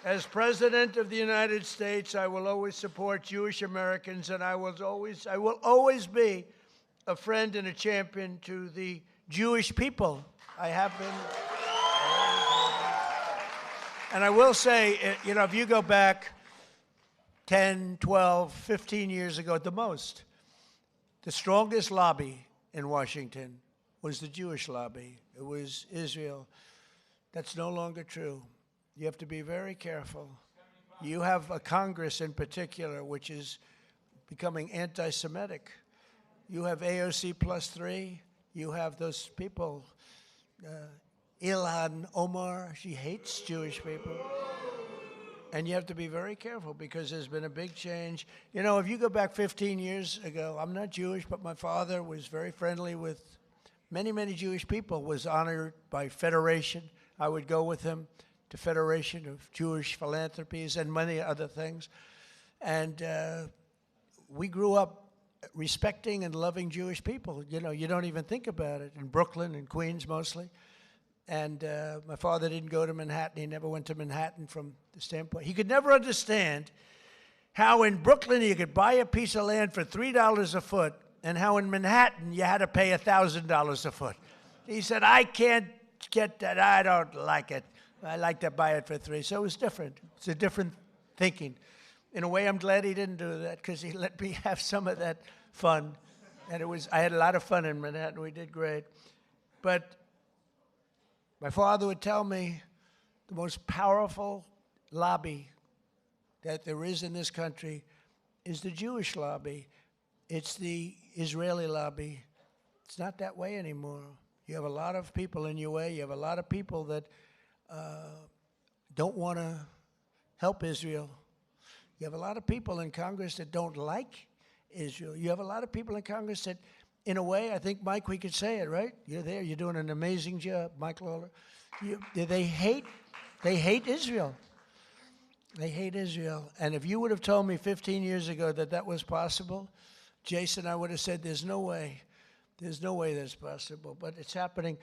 As President of the United States, I will always support Jewish Americans, and I will always be a friend and a champion to the Jewish people. I have been. And I will say, you know, if you go back 10, 12, 15 years ago at the most, the strongest lobby in Washington was the Jewish lobby. It was Israel. That's no longer true. You have to be very careful. You have a Congress in particular which is becoming anti-Semitic. You have AOC +3. You have those people, Ilhan Omar, she hates Jewish people. And you have to be very careful because there's been a big change. You know, if you go back 15 years ago, I'm not Jewish, but my father was very friendly with many, many Jewish people, was honored by Federation. I would go with him to Federation of Jewish Philanthropies and many other things. And we grew up respecting and loving Jewish people. You know, you don't even think about it. In Brooklyn and Queens mostly. And my father didn't go to Manhattan. He never went to Manhattan from the standpoint. He could never understand how in Brooklyn you could buy a piece of land for $3 a foot and how in Manhattan you had to pay $1,000 a foot. He said, I can't get that. I don't like it. I like to buy it for $3. So it was different. It's a different thinking. In a way, I'm glad he didn't do that because he let me have some of that fun. And I had a lot of fun in Manhattan. We did great. But my father would tell me the most powerful lobby that there is in this country is the Jewish lobby. It's the Israeli lobby. It's not that way anymore. You have a lot of people in your way. You have a lot of people that don't want to help Israel. You have a lot of people in Congress that don't like Israel. You have a lot of people in Congress that, in a way, I think, Mike, we could say it, right? You're there. You're doing an amazing job, Mike Lawler. They hate Israel. They hate Israel. And if you would have told me 15 years ago that that was possible, Jason, I would have said, there's no way. There's no way that's possible. But it's happening.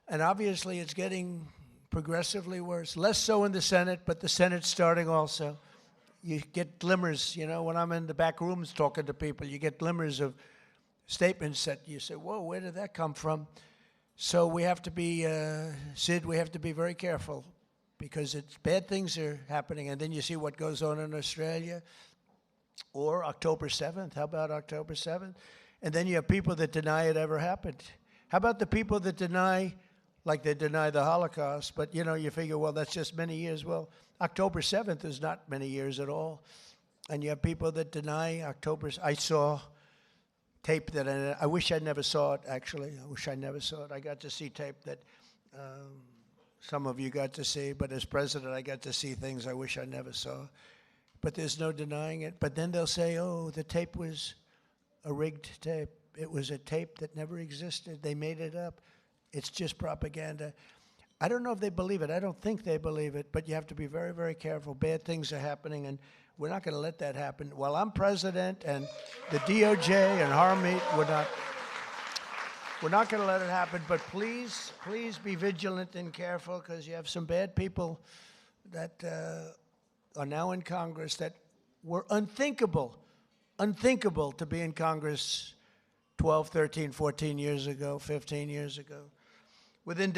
And obviously, it's getting progressively worse. Less so in the Senate, but the Senate's starting also. You get glimmers, you know, when I'm in the back rooms talking to people, you get glimmers of statements that you say, whoa, where did that come from? So we have to be, Sid, we have to be very careful because bad things are happening. And then you see what goes on in Australia or October 7th. How about October 7th? And then you have people that deny it ever happened. How about the people that deny, like they deny the Holocaust, but, you know, you figure, well, that's just many years. Well, October 7th is not many years at all. And you have people that deny October. I saw tape that I wish I never saw it, actually. I wish I never saw it. I got to see tape that some of you got to see, but as president, I got to see things I wish I never saw. But there's no denying it. But then they'll say, oh, the tape was a rigged tape. It was a tape that never existed. They made it up. It's just propaganda. I don't know if they believe it. I don't think they believe it, but you have to be very, very careful. Bad things are happening, and we're not going to let that happen. While I'm president and the DOJ and Harmeet, we're not going to let it happen. But please, please be vigilant and careful because you have some bad people that are now in Congress that were unthinkable to be in Congress 12, 13, 14 years ago, 15 years ago. Within